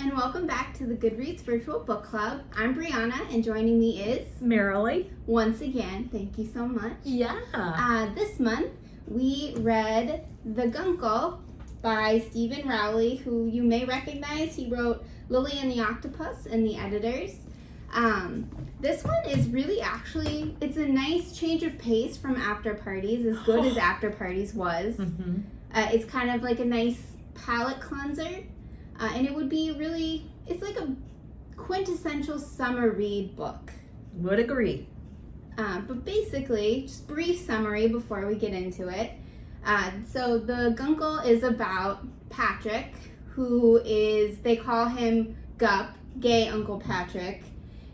and welcome back to the Goodreads Virtual Book Club. I'm Brianna, and joining me is Merrily. Once again, thank you so much. Yeah. This month, we read The Guncle by Steven Rowley, who you may recognize. He wrote Lily and the Octopus and The Editors. This one is really it's a nice change of pace from After Parties, as good as After Parties was. Mm-hmm. It's kind of like a nice palate cleanser. And it would be it's like a quintessential summer read book. Would agree. But basically, just brief summary before we get into it. So the Guncle is about Patrick, they call him Gup, Gay Uncle Patrick.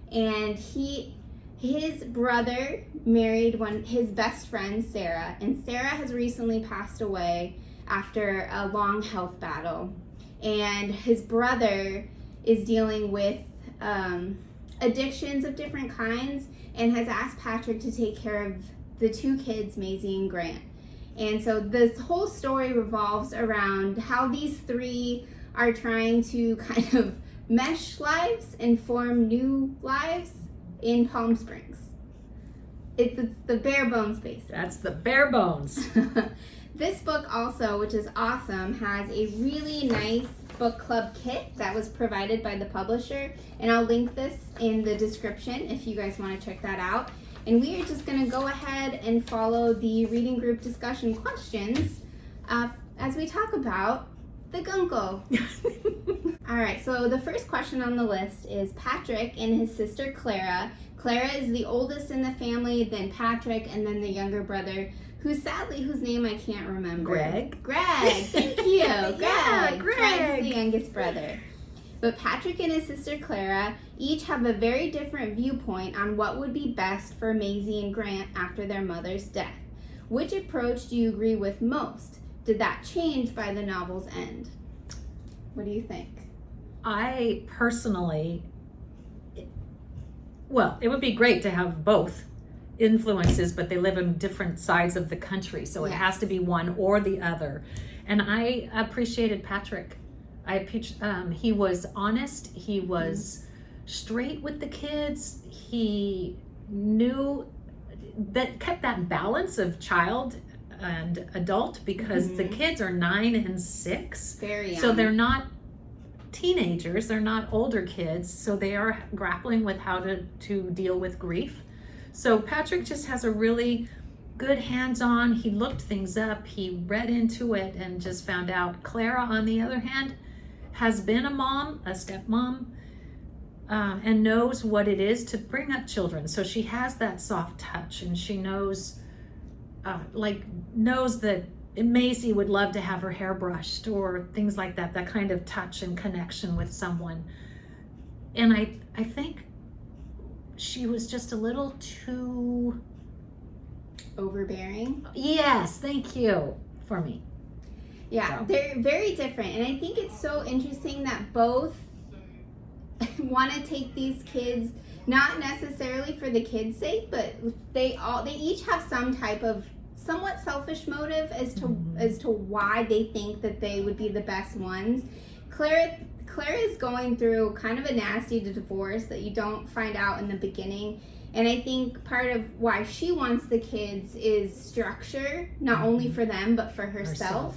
And his brother married his best friend, Sarah. And Sarah has recently passed away after a long health battle. And his brother is dealing with addictions of different kinds and has asked Patrick to take care of the two kids, Maisie and Grant. And so this whole story revolves around how these three are trying to kind of mesh lives and form new lives in Palm Springs. It's the bare bones basis. That's the bare bones. This book also, which is awesome, has a really nice book club kit that was provided by the publisher, and I'll link this in the description if you guys want to check that out. And we are just going to go ahead and follow the reading group discussion questions as we talk about the Guncle. All right, so the first question on the list is Patrick and his sister Clara. Clara is the oldest in the family, then Patrick, and then the younger brother, whose name I can't remember. Greg, thank you. Yeah, Greg. Greg is the youngest brother. But Patrick and his sister Clara each have a very different viewpoint on what would be best for Maisie and Grant after their mother's death. Which approach do you agree with most? Did that change by the novel's end? What do you think? I personally, it would be great to have both influences, but they live in different sides of the country, so it has to be one or the other. And I appreciated Patrick. He was honest. He was straight with the kids. He knew that, kept that balance of child and adult, because the kids are 9 and 6. Very young. So they're not teenagers, they're not older kids, so they are grappling with how to deal with grief. So Patrick just has a really good hands-on, he looked things up, he read into it and just found out. Clara, on the other hand, has been a mom, a stepmom, and knows what it is to bring up children. So she has that soft touch, and she knows that Maisie would love to have her hair brushed or things like that, that kind of touch and connection with someone. And I think she was just a little too overbearing. Yes, thank you for me. Yeah, So. They're very different, and I think it's so interesting that both want to take these kids, not necessarily for the kids' sake, but they each have some type of somewhat selfish motive as to why they think that they would be the best ones. Clara is going through kind of a nasty divorce that you don't find out in the beginning. And I think part of why she wants the kids is structure, not only for them, but for herself.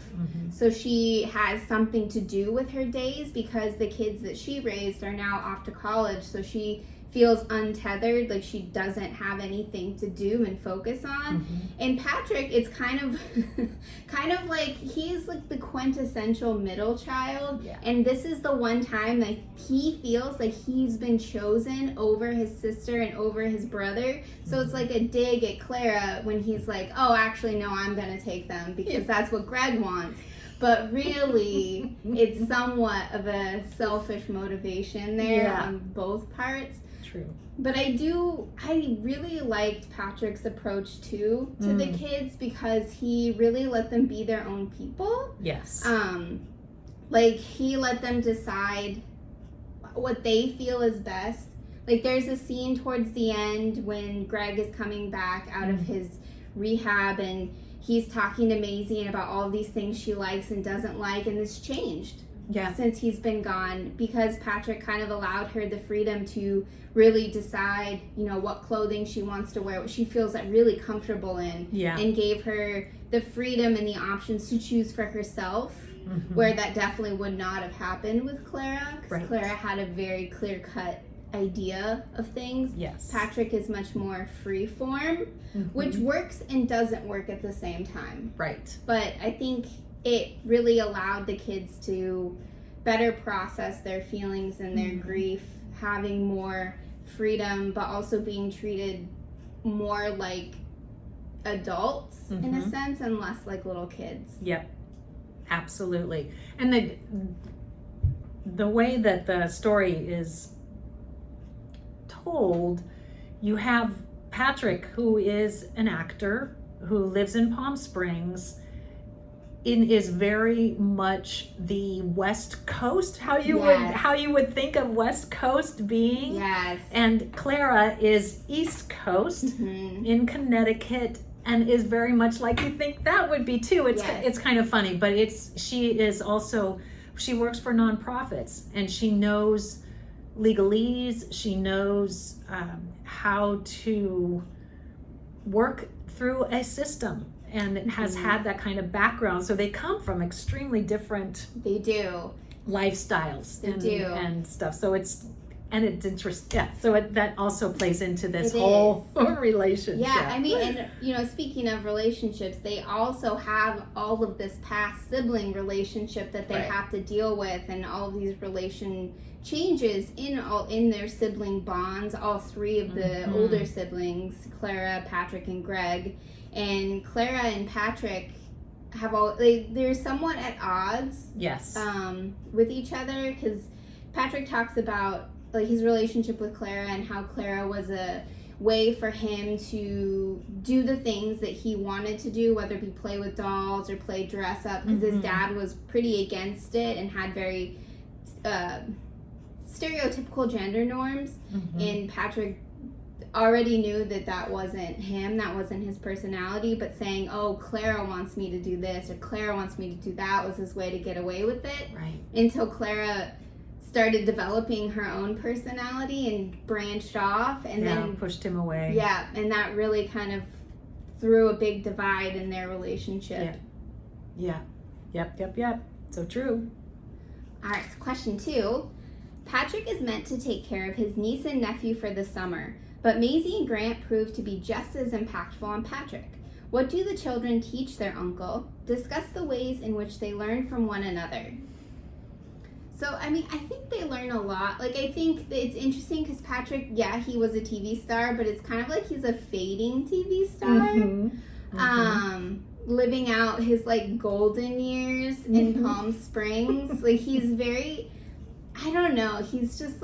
So she has something to do with her days, because the kids that she raised are now off to college. So she feels untethered, like she doesn't have anything to do and focus on. And Patrick, it's kind of like he's like the quintessential middle child. Yeah. And this is the one time that he feels like he's been chosen over his sister and over his brother. So it's like a dig at Clara when he's like, oh, actually, no, I'm gonna take them because that's what Greg wants. But really, it's somewhat of a selfish motivation there on both parts. True. But I really liked Patrick's approach too to the kids, because he really let them be their own people. Yes. Like he let them decide what they feel is best. Like there's a scene towards the end when Greg is coming back out of his rehab, and he's talking to Maisie about all these things she likes and doesn't like, and it's changed. since he's been gone, because Patrick kind of allowed her the freedom to really decide, what clothing she wants to wear, what she feels really comfortable in, and gave her the freedom and the options to choose for herself, where that definitely would not have happened with Clara, because Clara had a very clear-cut idea of things. Yes. Patrick is much more free form, which works and doesn't work at the same time. Right. But I think it really allowed the kids to better process their feelings and their grief, having more freedom, but also being treated more like adults in a sense, and less like little kids. Yep, absolutely. And the way that the story is told, you have Patrick, who is an actor who lives in Palm Springs, is very much the West Coast, how you would think of West Coast being. Yes. And Clara is East Coast in Connecticut, and is very much like you think that would be too. It's kind of funny, but she works for nonprofits, and she knows legalese. She knows how to work through a system, and it has had that kind of background. So they come from extremely different lifestyles and stuff. So it's interesting. Yeah. So that also plays into this whole relationship. Yeah. I mean, and speaking of relationships, they also have all of this past sibling relationship that they have to deal with, and all of these relation changes in their sibling bonds. All three of the older siblings, Clara, Patrick, and Greg. And Clara and Patrick have they're somewhat at odds. Yes. With each other, because Patrick talks about his relationship with Clara, and how Clara was a way for him to do the things that he wanted to do, whether it be play with dolls or play dress up, because his dad was pretty against it and had very stereotypical gender norms, and Patrick already knew that wasn't him, that wasn't his personality, but saying, Clara wants me to do this, or Clara wants me to do that, was his way to get away with it. Right. Until Clara started developing her own personality and branched off, and then pushed him away. Yeah, and that really kind of threw a big divide in their relationship. Yeah. Yep. So true. All right, so question 2. Patrick is meant to take care of his niece and nephew for the summer, but Maisie and Grant prove to be just as impactful on Patrick. What do the children teach their uncle? Discuss the ways in which they learn from one another. So, I mean, I think they learn a lot. I think that it's interesting because Patrick, he was a TV star, but it's kind of like he's a fading TV star. Living out his, golden years in Palm Springs. He's very, I don't know, he's just,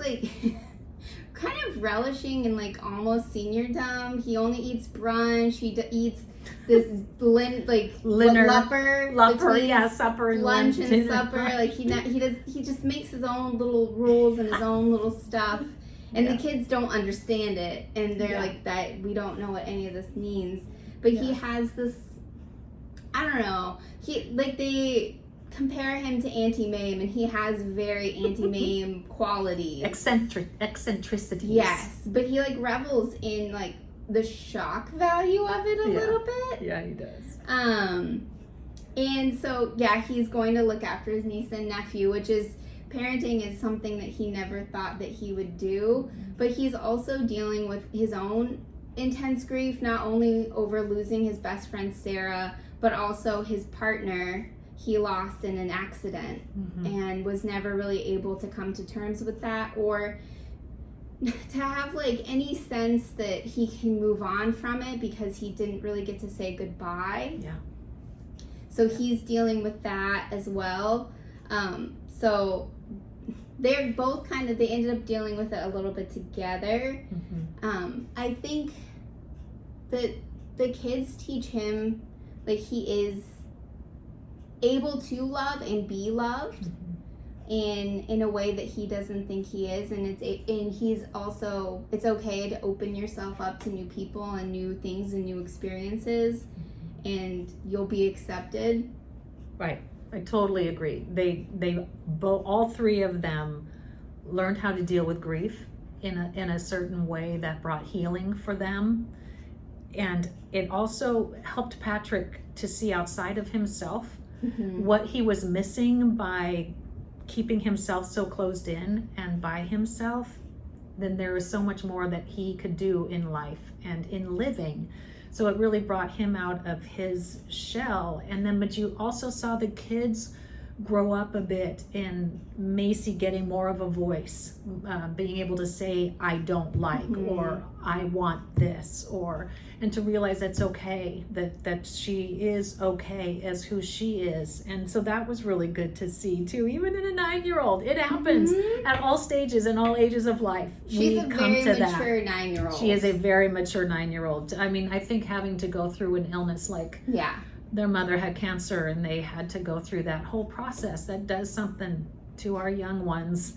kind of relishing in, almost seniordom. He only eats brunch. He eats this supper and lunch and supper. He just makes his own little rules and his own little stuff, and the kids don't understand it, and they're that we don't know what any of this means. But he has this, I don't know. They compare him to Auntie Mame, and he has very Auntie Mame qualities, eccentricities. Yes, but he revels in the shock value of it a little bit. Yeah, he does. And so, he's going to look after his niece and nephew, which is, parenting is something that he never thought that he would do. But he's also dealing with his own intense grief, not only over losing his best friend Sarah, but also his partner he lost in an accident, and was never really able to come to terms with that, or to have any sense that he can move on from it, because he didn't really get to say goodbye. Yeah. So he's dealing with that as well. So they're both they ended up dealing with it a little bit together. I think that the kids teach him he is able to love and be loved, in a way that he doesn't think he is, and he's also, it's okay to open yourself up to new people and new things and new experiences, and you'll be accepted. Right. I totally agree. All three of them learned how to deal with grief in a certain way that brought healing for them. And it also helped Patrick to see outside of himself what he was missing by keeping himself so closed in and by himself. Then there is so much more that he could do in life and in living. So it really brought him out of his shell. And then, but you also saw the kids grow up a bit, and Maisie getting more of a voice, being able to say, I don't like, or I want this, and to realize that's okay, that she is okay as who she is. And so that was really good to see too, even in a 9-year-old. It happens at all stages and all ages of life. She's a very mature 9-year-old. She is a very mature 9-year-old. I mean, I think having to go through an illness like their mother had cancer and they had to go through that whole process, that does something to our young ones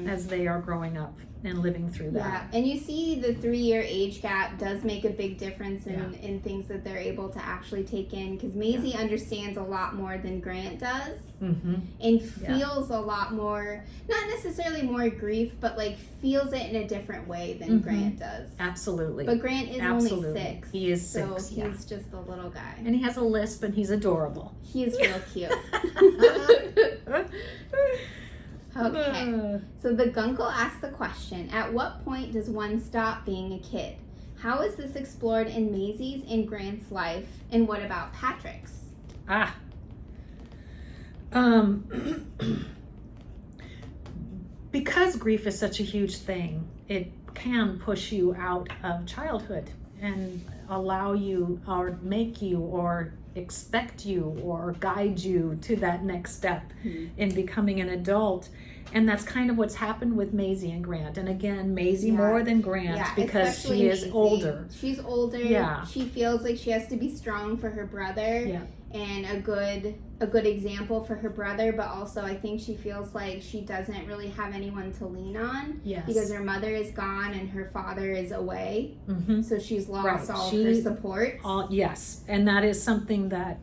as they are growing up and living through that. Yeah, and you see the 3-year age gap does make a big difference in things that they're able to actually take in, because Maisie understands a lot more than Grant does and feels a lot more, not necessarily more grief, but like feels it in a different way than Grant does. Absolutely. But Grant is only 6. He is 6, so he's just a little guy. And he has a lisp and he's adorable. He is real cute. Okay, so the Guncle asks the question, at what point does one stop being a kid? How is this explored in Maisie's and Grant's life, and what about Patrick's? Because grief is such a huge thing, it can push you out of childhood and allow you or make you or expect you or guide you to that next step in becoming an adult. And that's kind of what's happened with Maisie and Grant. And again, Maisie more than Grant because she is older. She's older. Yeah. She feels like she has to be strong for her brother and a good example for her brother, but also I think she feels like she doesn't really have anyone to lean on because her mother is gone and her father is away. So she's lost all of her support. And that is something that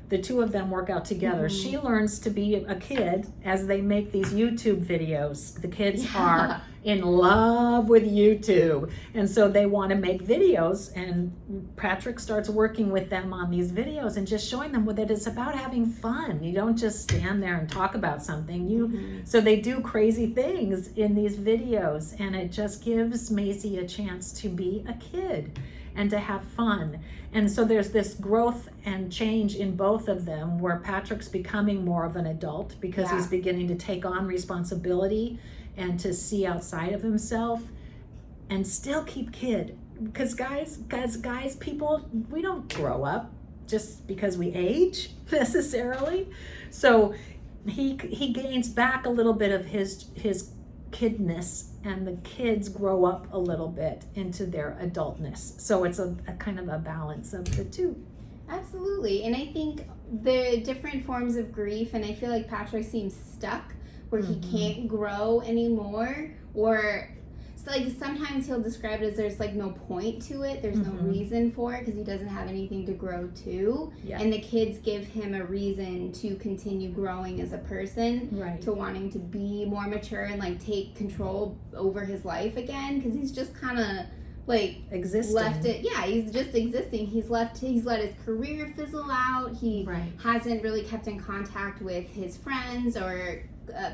the two of them work out together. She learns to be a kid as they make these YouTube videos. The kids are in love with YouTube. And so they want to make videos. And Patrick starts working with them on these videos and just showing them that it's about having fun. You don't just stand there and talk about something. So they do crazy things in these videos. And it just gives Maisie a chance to be a kid and to have fun. And so there's this growth and change in both of them where Patrick's becoming more of an adult because he's beginning to take on responsibility and to see outside of himself and still keep kid. Because guys, people, we don't grow up just because we age necessarily. So he gains back a little bit of his kidness, and the kids grow up a little bit into their adultness. So it's a kind of a balance of the two. Absolutely. And I think the different forms of grief, and I feel like Patrick seems stuck where he can't grow anymore, or so like sometimes he'll describe it as there's like no point to it, there's no reason for it because he doesn't have anything to grow to, and the kids give him a reason to continue growing as a person, to wanting to be more mature and like take control over his life again, because he's just kind of like existing. Left it. He's just existing. He's let his career fizzle out. He hasn't really kept in contact with his friends or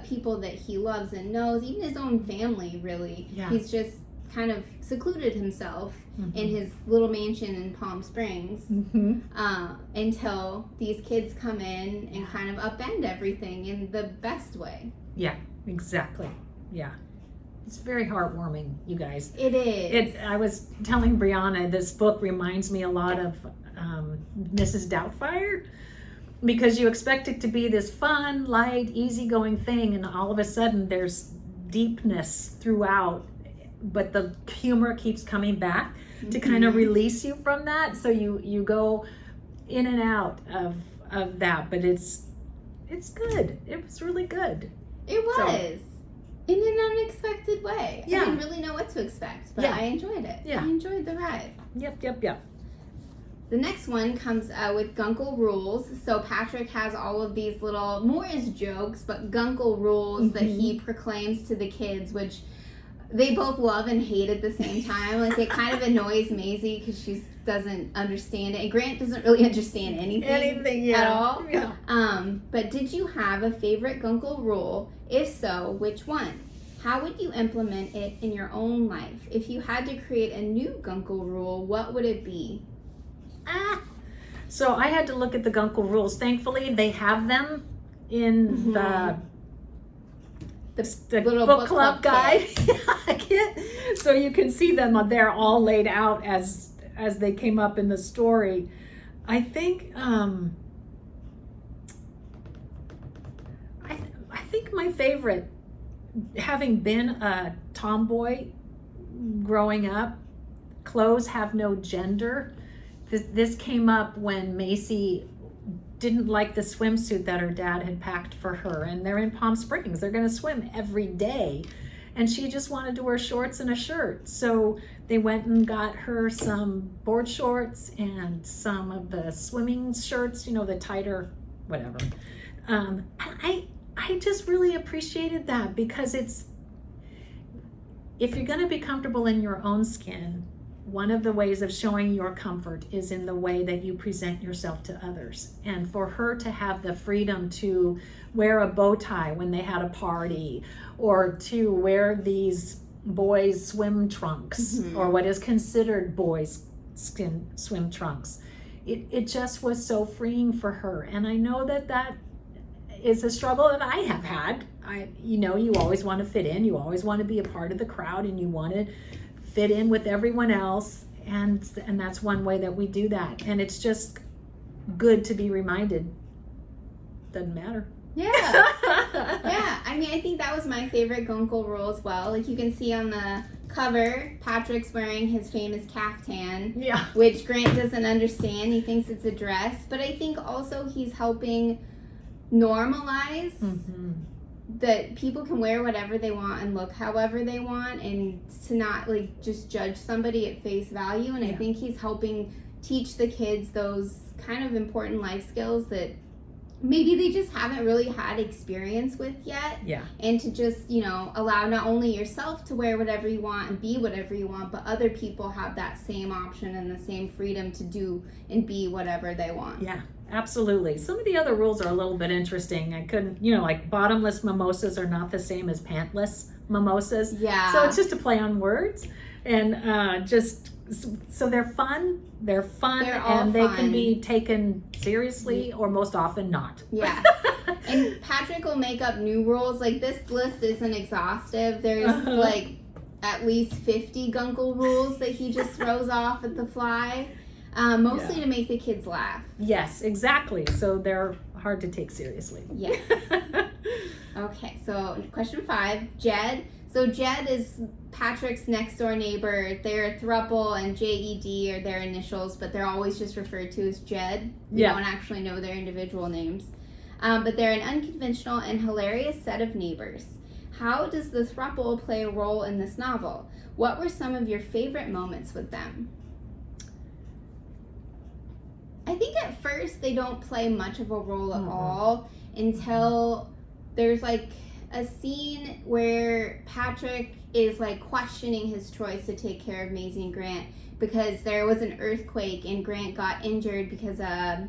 people that he loves and knows, even his own family, really. He's just kind of secluded himself in his little mansion in Palm Springs until these kids come in and kind of upend everything in the best way. Exactly. It's very heartwarming, you guys. It is. I was telling Brianna, this book reminds me a lot of Mrs. Doubtfire, because you expect it to be this fun, light, easygoing thing, and all of a sudden there's deepness throughout, but the humor keeps coming back to kind of release you from that. So you go in and out of that, but it's good. It was really good. It was. In an unexpected way. I didn't really know what to expect, but I enjoyed it. I enjoyed the ride. Yep. The next one comes with Guncle Rules. So Patrick has all of these little, more as jokes, but Guncle Rules that he proclaims to the kids, which they both love and hate at the same time. Like, it kind of annoys Maisie because she doesn't understand it. And Grant doesn't really understand anything at all. Yeah. But did you have a favorite Guncle Rule? If so, which one? How would you implement it in your own life? If you had to create a new Guncle Rule, what would it be? So I had to look at the Guncle Rules. Thankfully, they have them in the little book club guide. So you can see them. They're all laid out as they came up in the story. I think I think my favorite, having been a tomboy growing up, clothes have no gender. This came up when Maisie didn't like the swimsuit that her dad had packed for her, and they're in Palm Springs. They're going to swim every day, and she just wanted to wear shorts and a shirt. So they went and got her some board shorts and some of the swimming shirts, the tighter, whatever. I just really appreciated that, because if you're going to be comfortable in your own skin, one of the ways of showing your comfort is in the way that you present yourself to others. And for her to have the freedom to wear a bow tie when they had a party, or to wear these boys' swim trunks, or what is considered boys' swim trunks, it just was so freeing for her. And I know that is a struggle that I have had. You always want to fit in, you always want to be a part of the crowd, and you want to fit in with everyone else, and that's one way that we do that. And it's just good to be reminded, doesn't matter. Yeah. I mean, I think that was my favorite Guncle Rule as well. Like, you can see on the cover, Patrick's wearing his famous caftan, which Grant doesn't understand. He thinks it's a dress, but I think also he's helping normalize that people can wear whatever they want and look however they want, and to not just judge somebody at face value. And I think he's helping teach the kids those kind of important life skills that maybe they just haven't really had experience with yet. And to just, allow not only yourself to wear whatever you want and be whatever you want, but other people have that same option and the same freedom to do and be whatever they want. Absolutely. Some of the other rules are a little bit interesting. I couldn't, like bottomless mimosas are not the same as pantless mimosas. So it's just a play on words, and so they're fun. They're and they can be taken seriously or most often not. And Patrick will make up new rules. Like, this list isn't exhaustive. There's at least 50 Guncle Rules that he just throws off at the fly. Mostly to make the kids laugh. Yes, exactly. So they're hard to take seriously. Yes. Okay, so question 5, Jed. So Jed is Patrick's next door neighbor. They're a throuple, and JED are their initials, but they're always just referred to as Jed. You don't actually know their individual names. But they're an unconventional and hilarious set of neighbors. How does the throuple play a role in this novel? What were some of your favorite moments with them? I think at first they don't play much of a role at all until there's a scene where Patrick is questioning his choice to take care of Maisie and Grant, because there was an earthquake and Grant got injured because a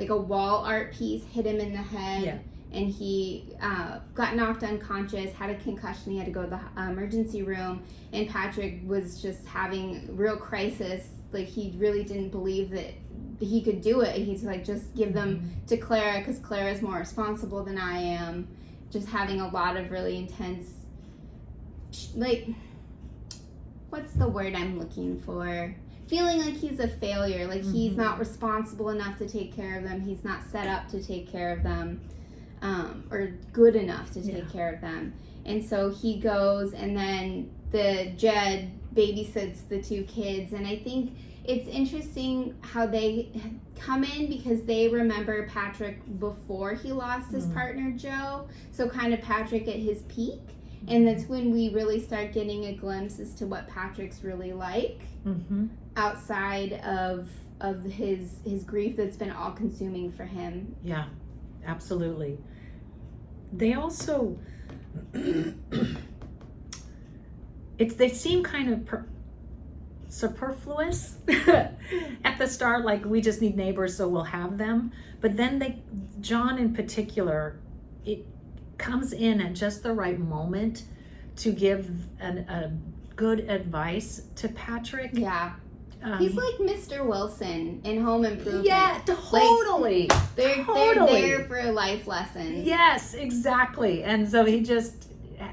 wall art piece hit him in the head, and he got knocked unconscious, had a concussion. He had to go to the emergency room, and Patrick was just having real crisis. He really didn't believe that he could do it. He's just give them to Clara, because Clara's more responsible than I am. Just having a lot of really intense, what's the word I'm looking for? Feeling like he's a failure, he's not responsible enough to take care of them. He's not set up to take care of them, or good enough to take care of them. And so he goes, and then the Jed babysits the two kids. And I think it's interesting how they come in, because they remember Patrick before he lost his partner Joe, so kind of Patrick at his peak. And that's when we really start getting a glimpse as to what Patrick's really like outside of his grief that's been all consuming for him. Yeah, absolutely. They also they seem kind of superfluous at the start, like we just need neighbors so we'll have them, but then John in particular, it comes in at just the right moment to give a good advice to Patrick. Yeah. He's like Mr. Wilson in Home Improvement. Yeah, totally. They're there for life lessons. Yes, exactly. And so he just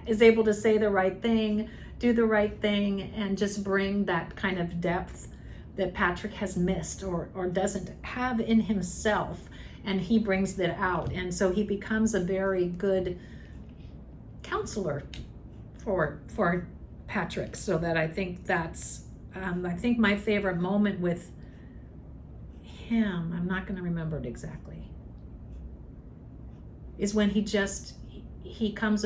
is able to say the right thing, do the right thing, and just bring that kind of depth that Patrick has missed or doesn't have in himself, and he brings that out. And so he becomes a very good counselor for Patrick. So that I think that's I think my favorite moment with him, I'm not going to remember it exactly, is when he comes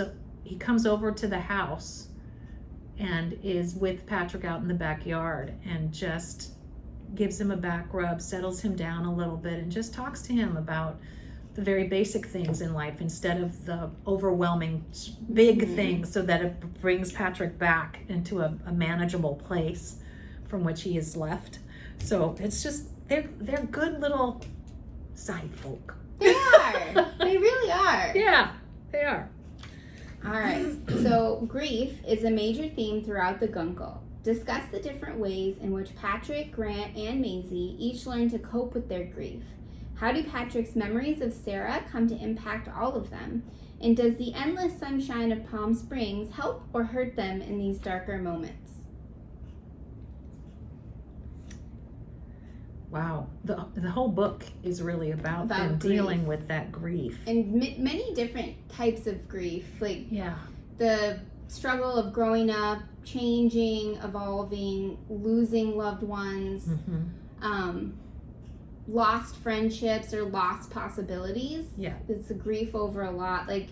over to the house and is with Patrick out in the backyard and just gives him a back rub, settles him down a little bit, and just talks to him about the very basic things in life instead of the overwhelming big things, so that it brings Patrick back into a manageable place from which he is left. So it's just, they're good little side folk. They are. They really are. Yeah, they are. All right. So grief is a major theme throughout the Guncle. Discuss the different ways in which Patrick, Grant, and Maisie each learn to cope with their grief. How do Patrick's memories of Sarah come to impact all of them? And does the endless sunshine of Palm Springs help or hurt them in these darker moments? Wow, the whole book is really about them dealing with that grief. And many different types of grief, like yeah, the struggle of growing up, changing, evolving, losing loved ones, lost friendships or lost possibilities. Yeah, it's a grief over a lot. Like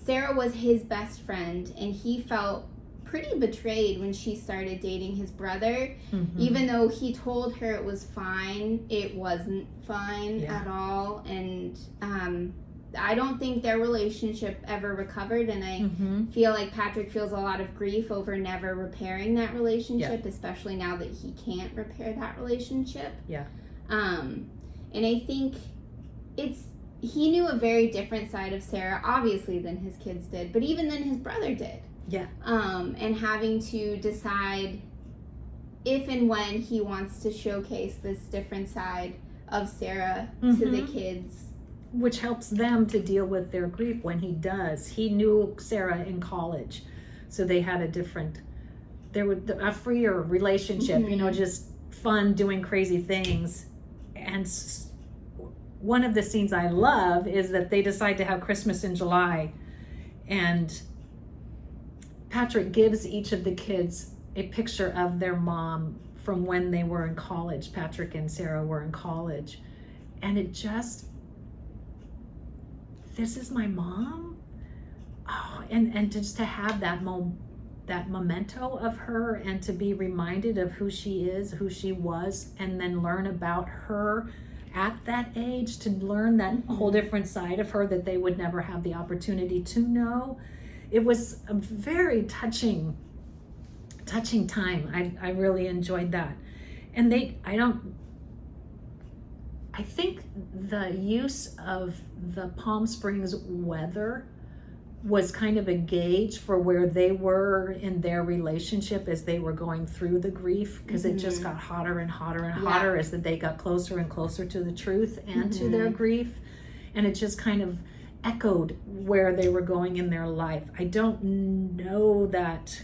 Sarah was his best friend, and he felt pretty betrayed when she started dating his brother. Even though he told her it was fine, it wasn't fine at all. And I don't think their relationship ever recovered, and I feel like Patrick feels a lot of grief over never repairing that relationship, especially now that he can't repair that relationship. And I think he knew a very different side of Sarah, obviously, than his kids did, but even than his brother did. And having to decide if and when he wants to showcase this different side of Sarah to the kids. Which helps them to deal with their grief when he does. He knew Sarah in college, so they had a freer relationship, just fun, doing crazy things. And one of the scenes I love is that they decide to have Christmas in July, and Patrick gives each of the kids a picture of their mom from when they were in college. Patrick and Sarah were in college, and it just, this is my mom? Oh, and just to have that memento of her, and to be reminded of who she is, who she was, and then learn about her at that age, to learn that whole different side of her that they would never have the opportunity to know. It was a very touching time. I really enjoyed that. And I think the use of the Palm Springs weather was kind of a gauge for where they were in their relationship as they were going through the grief, because it just got hotter and hotter and hotter as they got closer and closer to the truth and to their grief. And it just kind of echoed where they were going in their life. I don't know that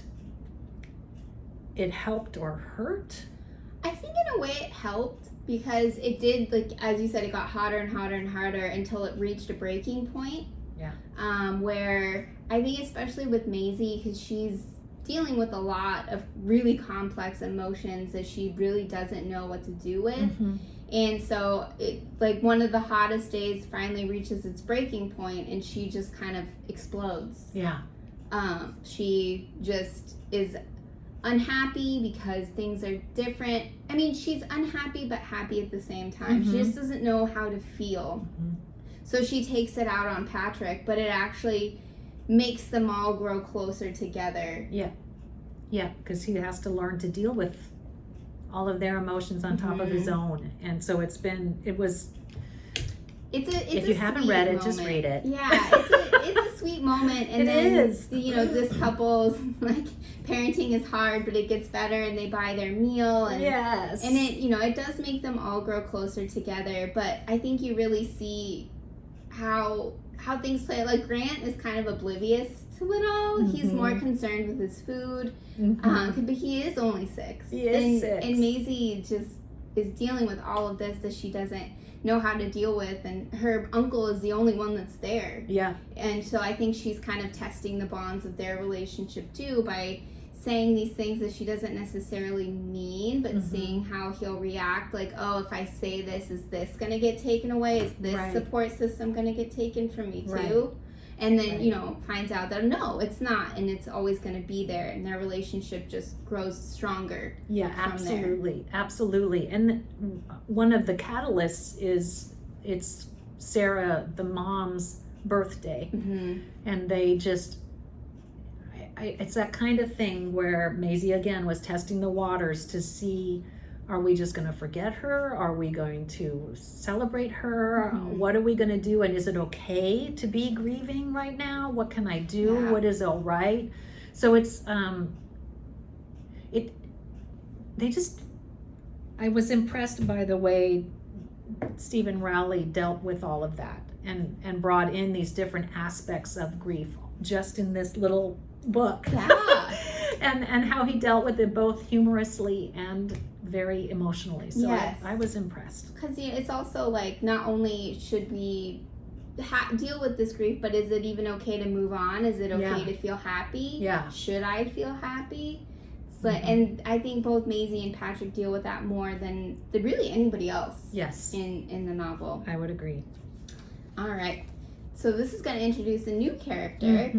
it helped or hurt. I think in a way it helped, because it did, like as you said, it got hotter and hotter and hotter until it reached a breaking point. Where I think especially with Maisie, because she's dealing with a lot of really complex emotions that she really doesn't know what to do with. And so like one of the hottest days finally reaches its breaking point, and she just kind of explodes. She just is unhappy because things are different. I mean, she's unhappy but happy at the same time. She just doesn't know how to feel. So she takes it out on Patrick, but it actually makes them all grow closer together. Yeah, because he has to learn to deal with all of their emotions on top of his own. And so if you haven't read it, just read it. Yeah, it's a sweet moment. And this couple's like parenting is hard, but it gets better, and they buy their meal. And, and it does make them all grow closer together. But I think you really see how things play. Like Grant is kind of oblivious to it all. He's more concerned with his food, but he is only 6. He is 6. And Maisie just is dealing with all of this that she doesn't know how to deal with, and her uncle is the only one that's there. And so I think she's kind of testing the bonds of their relationship too by saying these things that she doesn't necessarily mean, but seeing how he'll react. Like, oh, if I say this, is this going to get taken away? Is this support system going to get taken from me too? And then, finds out that no, it's not, and it's always going to be there, and their relationship just grows stronger. Yeah, absolutely. And one of the catalysts is it's Sarah, the mom's birthday, and they just, it's that kind of thing where Maisie again was testing the waters to see, are we just going to forget her? Are we going to celebrate her? What are we going to do? And is it okay to be grieving right now? What can I do? What is all right? So it's, I was impressed by the way Steven Rowley dealt with all of that and brought in these different aspects of grief just in this little book. and how he dealt with it both humorously and very emotionally. So I was impressed. Because it's also like, not only should we deal with this grief, but is it even okay to move on? Is it okay to feel happy? Should I feel happy? So, and I think both Maisie and Patrick deal with that more than really anybody else. In the novel. I would agree. All right. So this is going to introduce a new character.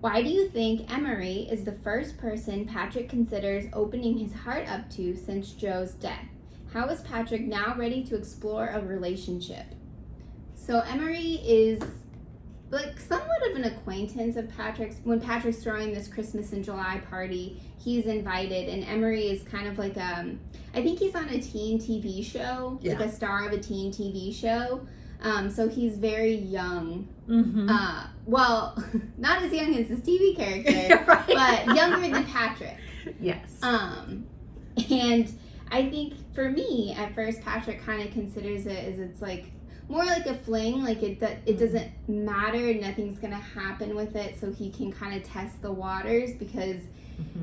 Why do you think Emery is the first person Patrick considers opening his heart up to since Joe's death? How is Patrick now ready to explore a relationship? So Emery is like somewhat of an acquaintance of Patrick's. When Patrick's throwing this Christmas in July party, he's invited, and Emery is kind of like I think he's on a teen TV show, like a star of a teen TV show. So he's very young. Well, not as young as this TV character, but younger than Patrick. And I think for me, at first, Patrick kind of considers it as it's like more like a fling. Like it doesn't matter. Nothing's going to happen with it. So he can kind of test the waters because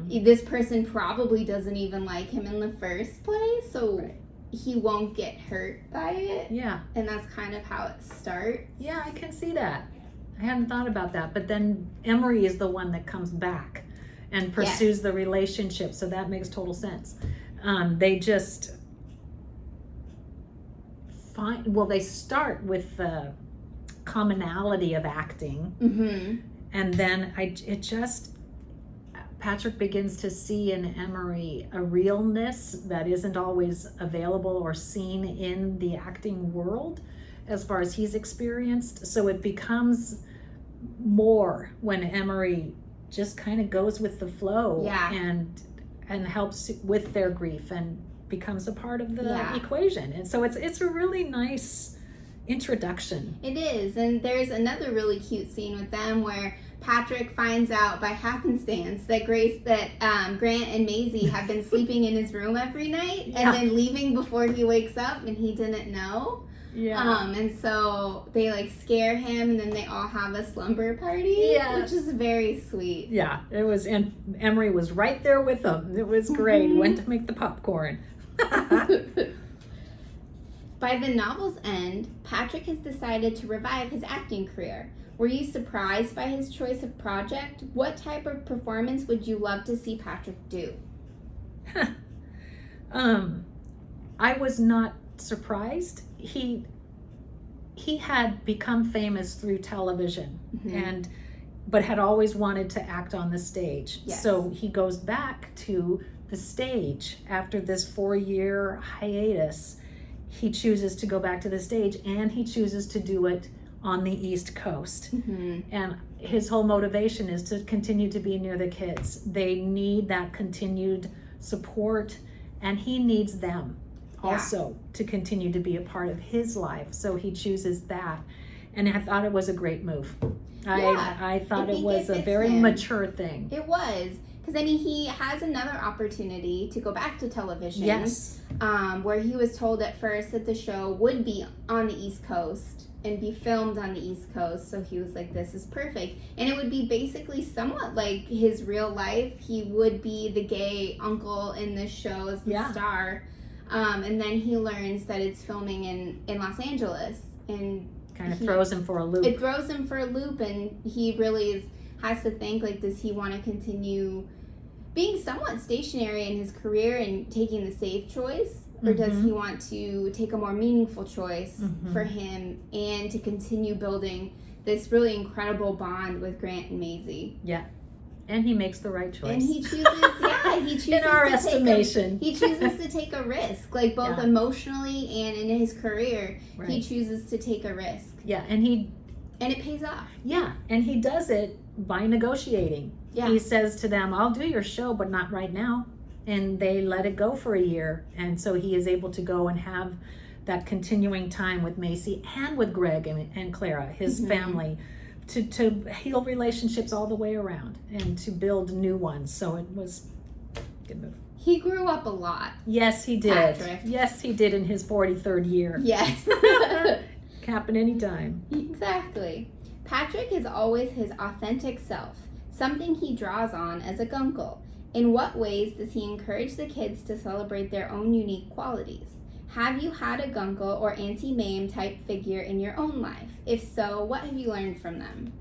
this person probably doesn't even like him in the first place. So he won't get hurt by it. And that's kind of how it starts. I can see that. I hadn't thought about that. But then Emery is the one that comes back and pursues the relationship. So that makes total sense. They just they start with the commonality of acting. And then Patrick begins to see in Emery a realness that isn't always available or seen in the acting world as far as he's experienced. So it becomes more when Emery just kind of goes with the flow and helps with their grief and becomes a part of the equation. And so it's a really nice introduction. It is. And there's another really cute scene with them where Patrick finds out by happenstance that Grant and Maisie have been sleeping in his room every night and then leaving before he wakes up, and he didn't know. And so they like scare him, and then they all have a slumber party, which is very sweet. It was, and Emery was right there with them. It was great. Went to make the popcorn. By the novel's end, Patrick has decided to revive his acting career. Were you surprised by his choice of project? What type of performance would you love to see Patrick do? I was not surprised. He had become famous through television, and but had always wanted to act on the stage. Yes. So he goes back to the stage after this 4-year hiatus. He chooses to go back to the stage, and he chooses to do it on the East Coast. And his whole motivation is to continue to be near the kids. They need that continued support, and he needs them also to continue to be a part of his life. So he chooses that. And I thought it was a great move. I thought it was a very mature thing. It was. Because, I mean, he has another opportunity to go back to television. Yes. Where he was told at first that the show would be on the East Coast and be filmed on the East Coast. So he was like, this is perfect. And it would be basically somewhat like his real life. He would be the gay uncle in this show as the star. And then he learns that it's filming in Los Angeles. And kind of throws him for a loop. It throws him for a loop, and he really has to think, like, does he want to continue being somewhat stationary in his career and taking the safe choice, or does he want to take a more meaningful choice for him and to continue building this really incredible bond with Grant and Maisie? Yeah. And he makes the right choice. And he chooses, he chooses in our estimation. He chooses to take a risk, like both emotionally and in his career. Right. He chooses to take a risk. Yeah, and it pays off. Yeah, and he does it by negotiating. Yeah. He says to them, I'll do your show, but not right now. And they let it go for a year. And so he is able to go and have that continuing time with Maisie and with Greg and Clara, his family, to heal relationships all the way around and to build new ones. So it was a good move. He grew up a lot. Yes, he did. Patrick. Yes, he did in his 43rd year. Yes. Happen anytime. Exactly. Patrick is always his authentic self, something he draws on as a Guncle. In what ways does he encourage the kids to celebrate their own unique qualities? Have you had a Guncle or Auntie Mame type figure in your own life? If so, what have you learned from them?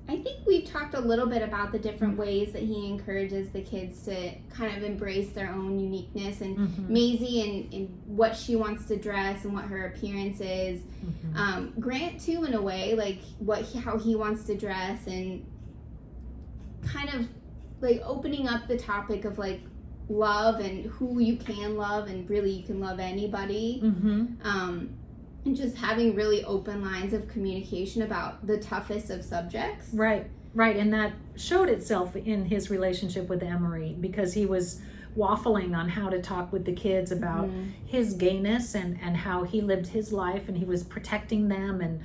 I think we've talked a little bit about the different ways that he encourages the kids to kind of embrace their own uniqueness, and Maisie and what she wants to dress and what her appearance is. Grant too, in a way, like how he wants to dress, and kind of like opening up the topic of like love and who you can love, and really you can love anybody. And just having really open lines of communication about the toughest of subjects. Right. And that showed itself in his relationship with Emery, because he was waffling on how to talk with the kids about his gayness and how he lived his life, and he was protecting them and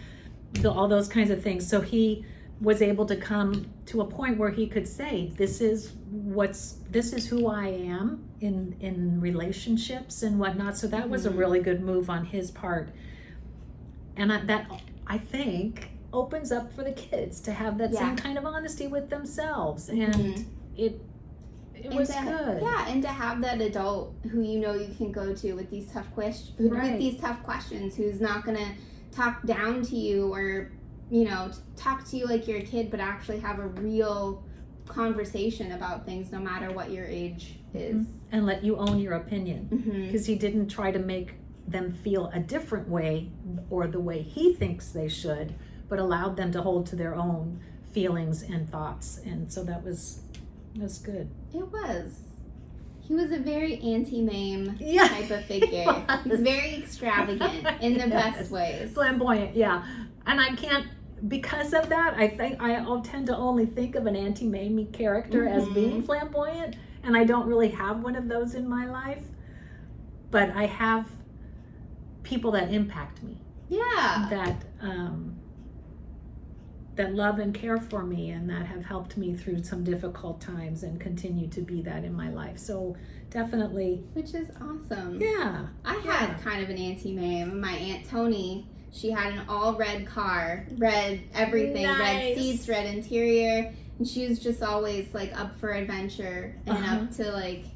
all those kinds of things. So he was able to come to a point where he could say, this is who I am in relationships and whatnot. So that was a really good move on his part. And that, I think, opens up for the kids to have that same kind of honesty with themselves. And it was good. Yeah, and to have that adult who you know you can go to with these tough questions, who's not going to talk down to you or, talk to you like you're a kid, but actually have a real conversation about things no matter what your age is. And let you own your opinion. Because he didn't try to make them feel a different way or the way he thinks they should, but allowed them to hold to their own feelings and thoughts. And so that was good. It was. He was a very Auntie Mame type of figure. He was very extravagant in the best ways. Flamboyant, And I can't, because of that, I think I'll tend to only think of an Auntie Mame character as being flamboyant, and I don't really have one of those in my life, but I have people that impact me. That love and care for me, and that have helped me through some difficult times and continue to be that in my life. So definitely. Which is awesome. Yeah. I had kind of an Auntie Mame. My Aunt Tony, she had an all red car, red everything, red seats, red interior, and she was just always like up for adventure and up to like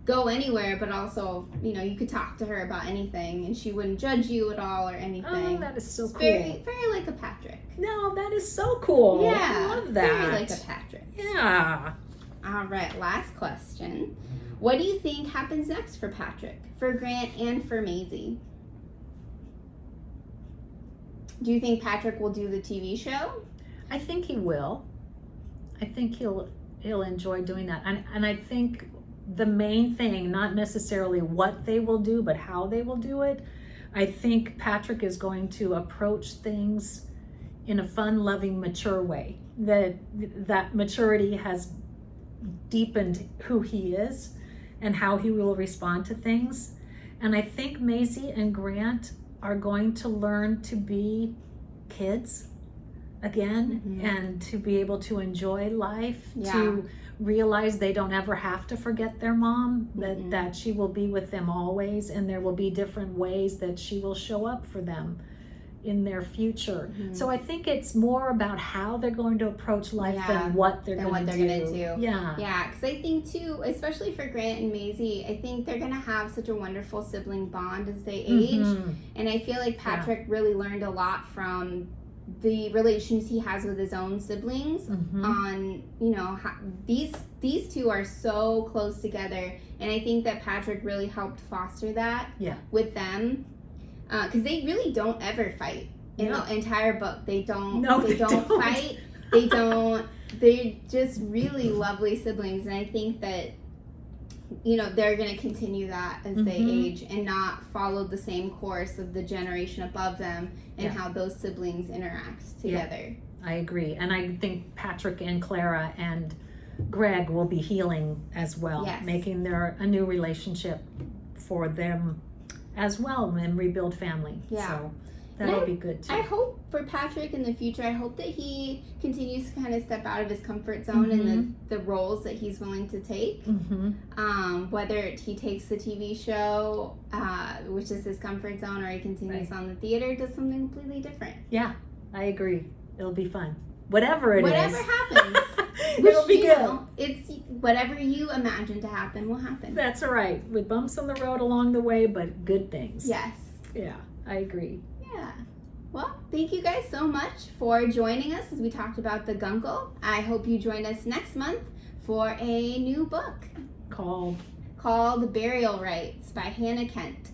go anywhere, but also, you could talk to her about anything and she wouldn't judge you at all or anything. Oh, that is so cool. Very, very like a Patrick. No, that is so cool. Yeah. I love that. Very like a Patrick. Yeah. All right, last question. What do you think happens next for Patrick, for Grant, and for Maisie? Do you think Patrick will do the TV show? I think he will. I think he'll enjoy doing that. And I think the main thing, not necessarily what they will do, but how they will do it, I think Patrick is going to approach things in a fun, loving, mature way. That maturity has deepened who he is and how he will respond to things. And I think Maisie and Grant are going to learn to be kids again, and to be able to enjoy life, to realize they don't ever have to forget their mom, that she will be with them always, and there will be different ways that she will show up for them in their future. So I think it's more about how they're going to approach life than what they're going to do. Yeah, because I think too, especially for Grant and Maisie, I think they're going to have such a wonderful sibling bond as they age, and I feel like Patrick really learned a lot from the relations he has with his own siblings on, you know, how these two are so close together, and I think that Patrick really helped foster that with them, because they really don't ever fight in the entire book. They don't fight. They're just really lovely siblings, and I think that, you know, they're going to continue that as they age and not follow the same course of the generation above them and how those siblings interact together. I agree. And I think Patrick and Clara and Greg will be healing as well, making a new relationship for them as well and rebuild family. So that'll be good too. I hope for Patrick in the future, I hope that he continues to kind of step out of his comfort zone and the roles that he's willing to take. Whether he takes the TV show, which is his comfort zone, or he continues on the theater, does something completely different. Yeah, I agree. It'll be fun. Whatever happens. It'll be good. It's whatever you imagine to happen will happen. That's all right. With bumps on the road along the way, but good things. Yes. Yeah, I agree. Yeah. Well, thank you guys so much for joining us as we talked about the Guncle. I hope you join us next month for a new book called Burial Rites by Hannah Kent.